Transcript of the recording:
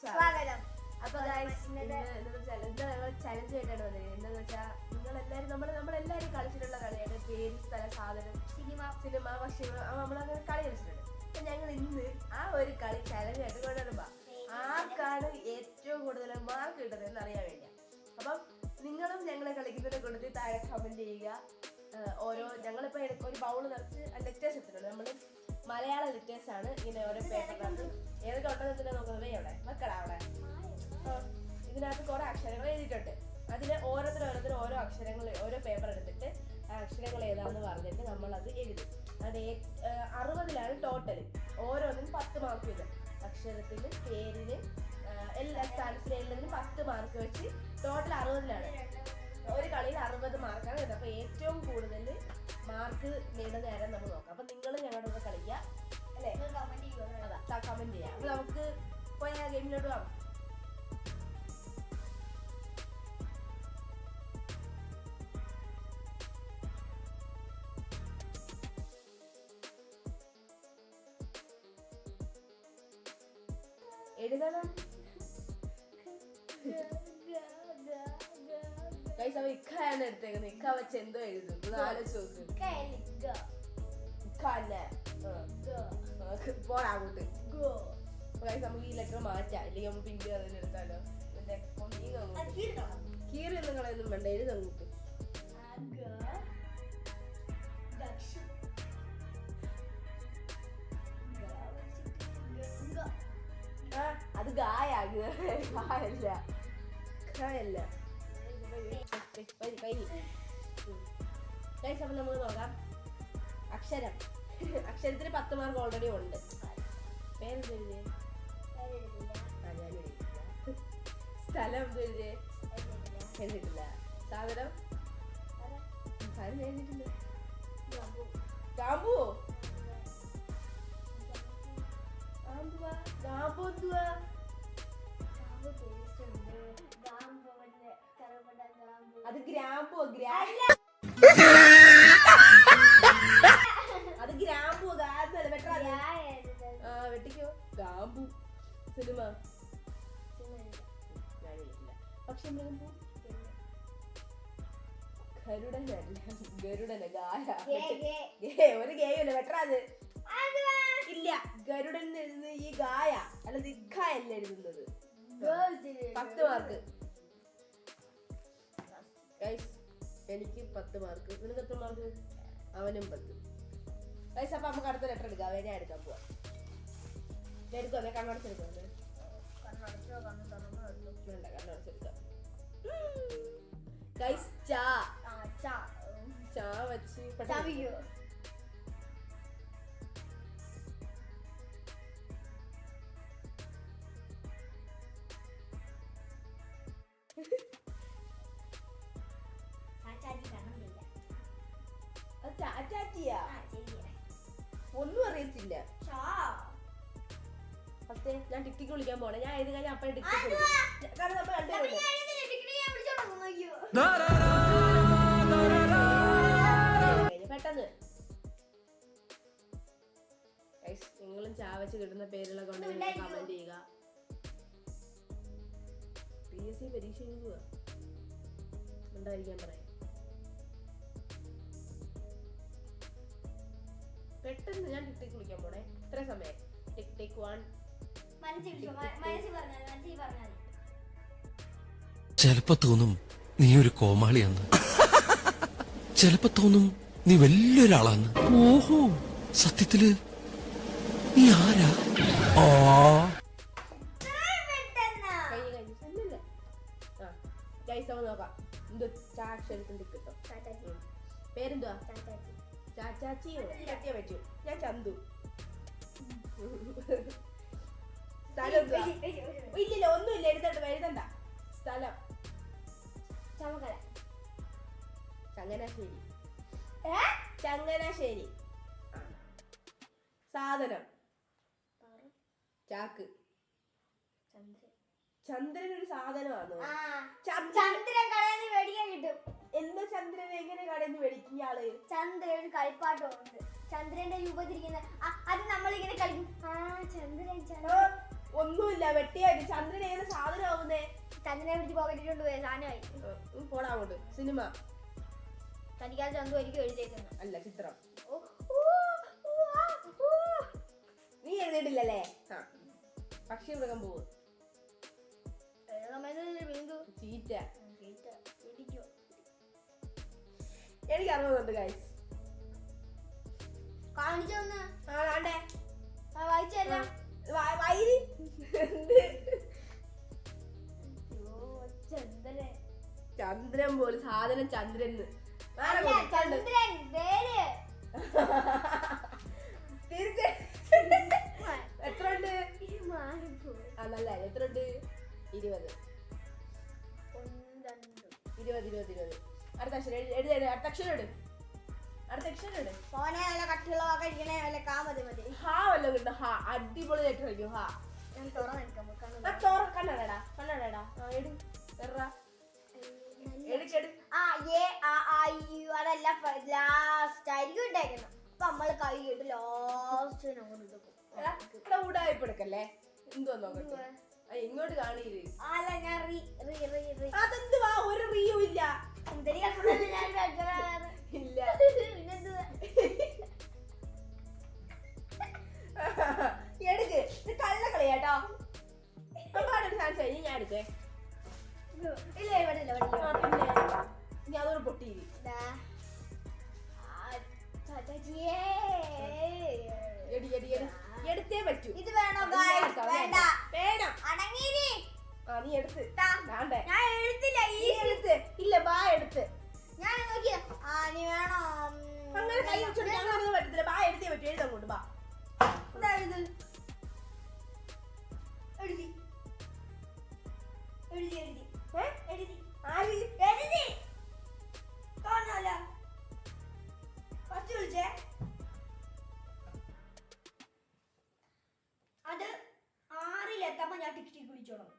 സ്വാഗതം. അപ്പൊ ചലഞ്ച് ആയിട്ടാണ് വന്നത്. എന്താന്ന് വെച്ചാൽ നിങ്ങളെല്ലാരും നമ്മളെല്ലാരും കളിച്ചിട്ടുള്ള കളിയാണ് പേര്, സ്ഥല, സാധനം, സിനിമ പക്ഷികൾ. നമ്മളങ്ങനെ കളി കളിച്ചിട്ടുണ്ട്. അപ്പൊ ഞങ്ങൾ ഇന്ന് ആ ഒരു കളി ചലഞ്ചായിട്ട് കൊണ്ടുവരുമ്പോ ആർക്കാണ് ഏറ്റവും കൂടുതൽ മാർക്ക് കിട്ടുന്നത് എന്ന് അറിയാൻ വേണ്ടിയാ. അപ്പം നിങ്ങളും ഞങ്ങളെ കളിക്കുന്നതിനെ കൊടുത്ത് താഴെ കമന്റ് ചെയ്യുക. ഓരോ ഞങ്ങളിപ്പോ ഒരു ബൗള് നിറച്ച് ലെറ്റേഴ്സ് എടുത്തിട്ടുണ്ട്. നമ്മൾ മലയാള ലെറ്റേഴ്സ് ആണ്. ഇങ്ങനെ ഓരോ പേപ്പറിനകത്ത് ഏതൊക്കെ ഉണ്ടെന്ന് നോക്കുന്നത് അവിടെ മക്കളാ അവിടെ ഇതിനകത്ത് കുറെ അക്ഷരങ്ങൾ എഴുതിയിട്ടുണ്ട്. അതില് ഓരോരുത്തരും ഓരോ അക്ഷരങ്ങൾ ഓരോ പേപ്പർ എടുത്തിട്ട് ആ അക്ഷരങ്ങൾ ഏതാന്ന് പറഞ്ഞിട്ട് നമ്മൾ അത് എഴുതും. അത് 60 ടോട്ടൽ. ഓരോന്നിനും 10 മാർക്ക് വീതം. അക്ഷരത്തിന്, പേരിന്, എല്ലാ സ്ഥലത്തിനും എല്ലാത്തിനും 10 മാർക്ക് വെച്ച് ടോട്ടൽ 60. ഒരു കളിയിൽ 60 മാർക്കാണ് വരുന്നത്. അപ്പൊ ഏറ്റവും കൂടുതൽ മാർക്ക് നേടുന്ന നേരം നമ്മൾ നോക്കാം. അപ്പൊ നിങ്ങൾ ഞങ്ങളുടെ കൂടെ കളിക്കുക അല്ലേ? അതാ കമന്റ് ചെയ്യാം. അപ്പൊ നമുക്ക് പോയ ഗെയിമിലോട്ട് പോകാം. എഴുതണം. ഇക്കാണ് എടുത്തേക്കുന്നത്. ഇക്ക വെച്ച് എന്തോ എഴുതും. ആലോചിച്ച് പോടാ അങ്ങോട്ട്. നമുക്ക് ഈ ലെറ്റർ മാറ്റാം. അല്ലെങ്കിൽ നമുക്ക് ഇന്ത്യ അതിന് എടുത്താലോ. കീറി നിങ്ങളൊന്നും വേണ്ട. എഴുതങ്ങോട്ട്. അത് ഗായല്ല. അപ്പൊ നമുക്ക് നോക്കാം. അക്ഷരം. അക്ഷരത്തിന് 10 മാർക്ക് ഓൾറെഡി ഉണ്ട്. പേരെന്ത്? സ്ഥലം എഴുതിയിട്ടില്ല. സാധനം എഴുതിയിട്ടുണ്ട്. കാമ്പു. അത് ഗ്രാമ്പു. അത് ഗ്രാമ്പു. വെട്ടിക്കോ. ഗാമ്പു. സിനിമ. പക്ഷെ ഗരുഡന ഗായ. ഒരു ഗേയല്ല. വെട്ടാത് ഇല്ല. ഗരുഡൻ എഴുതുന്നത് ഈ ഗായ അല്ലാതെ ഇഖയല്ല എഴുതുന്നത്. 10 മാർക്ക്. എനിക്ക് 10 മാർക്ക്. നിനക്ക് എത്ര മാർക്ക്? അവനും 10. അപ്പൊ നമുക്ക് അടുത്ത ലെറ്റർ എടുക്കാം. ഞാൻ എടുക്കാൻ പോവാ. എടുക്കോ? കണ്ണടച്ചെടുക്കോ? വേണ്ട, കണ്ണടച്ചെടുക്കാം. ചാ വെച്ച് ഒന്നും അറിയത്തില്ല. ഞാൻ ടിക്ടിക്ക് വിളിക്കാൻ പോണേ. ഞാൻ ഇത് കഴിഞ്ഞാൽ അപ്പഴേ ടിക്ടിക്ക് പെട്ടെന്ന്. നിങ്ങളും ചാവച്ച് കിട്ടുന്ന പേരുള്ള കൊണ്ട് കമന്റ് ചെയ്യുക. PSC പരീക്ഷ എഴുതുക ഉണ്ടായിരിക്കാൻ പറയാം. പെട്ടെന്ന്. ഞാൻ ടിക്ടിക്ക് വിളിക്കാൻ പോണേ. ഇത്ര സമയം. ടിക് 1. ചിലപ്പോ തോന്നും നീ ഒരു കോമാളിയാന്ന്. ചിലപ്പോ തോന്നും നീ വലിയൊരാളാന്ന്. ഓഹോ, സത്യത്തില് നീ ആരാ? പേരെന്തുവാ? ചാച്ചാച്ചിയോ? പറ്റൂ. ഞാൻ ചന്തു. സ്ഥലം ഇല്ലില്ല. ഒന്നുമില്ല. എഴുതണ്ട. സ്ഥലം ചങ്ങനാശ്ശേരി. സാധനം ചാക്ക്. ചന്ദ്രൻ ഒരു സാധനമാണോ? ചന്ദ്രൻ കടയിൽ മേടിക്കാൻ കിട്ടും. എന്താ ചന്ദ്രൻ എങ്ങനെ കടയിൽ നിന്ന് മേടിക്കും ഇയാള്? ചന്ദ്രൻ ഒരു കളിപ്പാട്ടമുണ്ട്. ചന്ദ്രന്റെ രൂപത്തിരിക്കുന്ന അത് നമ്മളിങ്ങനെ കളിക്കും. ചന്ദ്രൻ ഒന്നുമില്ല വെട്ടിയായിട്ട്. ചന്ദ്രൻ ഏത് സാധനം ആവുന്നേ? ചന്ദ്രനെ പിടിച്ച് പോക്കറ്റിൽ കൊണ്ടുപോയ സാധനമായി. പോടാ അങ്ങോട്ട്. സിനിമ തനിക്കാൽ ചന്തു എനിക്ക് എഴുതിയേക്കുന്നു. അല്ല ചിത്രം. നീ എഴുതിയിട്ടില്ലല്ലേ? ആ പക്ഷി മൃഗം പോവും. ചീറ്റ. എനിക്ക് അറിവുന്നുണ്ട് ഗൈസ്. കാണിച്ചു തന്ന്. ആ വേണ്ടേ വായിച്ചല്ല. വൈരി ചന്ദ്രൻ പോലും സാധനം. ചന്ദ്രൻ എത്ര ഉണ്ട്? നല്ല എത്ര ഉണ്ട്? 20. 20. അടുത്ത അക്ഷരം എഴുതി. അടുത്ത അക്ഷരം ഇട്. ഫോനെ നല്ല കട്ടിയുള്ള കഴിക്കണേ. വല്ല കാമതി മതി. ഹാ വല്ലതും കിട്ടും. ഹാ അടിപൊളിയായിട്ട് കഴിക്കും. ഹാ ഞാൻ തുറന്നെടുക്കാം. കണ്ണടടാ. അതല്ല ലാസ്റ്റ് ആയിരിക്കും ഇട്ടേക്കുന്നത്. അപ്പൊ നമ്മള് കൈ ഇട്ട് ലാസ്റ്റ് ഊടായിപ്പെടുക്കല്ലേ. എന്തോ നോക്കട്ടെ. ഇങ്ങോട്ട് കാണീര്. അല്ല ഞാൻ അതെന്തുവാ? ഒരു റീയും ഇല്ല. ഇല്ല. എടുക്ക്. ഇത് കള്ള കളിയാട്ടോ. ചാൻസ് ഞാൻ എടുക്കേ. ഇല്ല പിന്നെ ഇനി അതൊരു പൊട്ടി. എടുത്തേ പറ്റൂ. ഇത് വേണോ? വേണ്ട. വേണം. അടങ്ങീരി. നീ എടുത്ത്. വേണ്ടേ? ഞാൻ എഴുത്തില്ല. ഈ എടുത്ത്. ഇല്ല ബാ എടുത്ത്. ഞാൻ നോക്കിയ നീ വേണോ? അങ്ങനെ കൈ വെച്ചോണ്ട് ഞങ്ങളൊന്നും പറ്റത്തില്ല. ബാ എടുത്തേ പറ്റൂ. എഴുതങ്ങോട്ട് ബാ. ഇതായത് എഴുതി. കാണാല ഫസ്റ്റ് വിളിച്ചേ. അത് 6 ഞാൻ ടിക്ക് വിളിച്ചോളാം.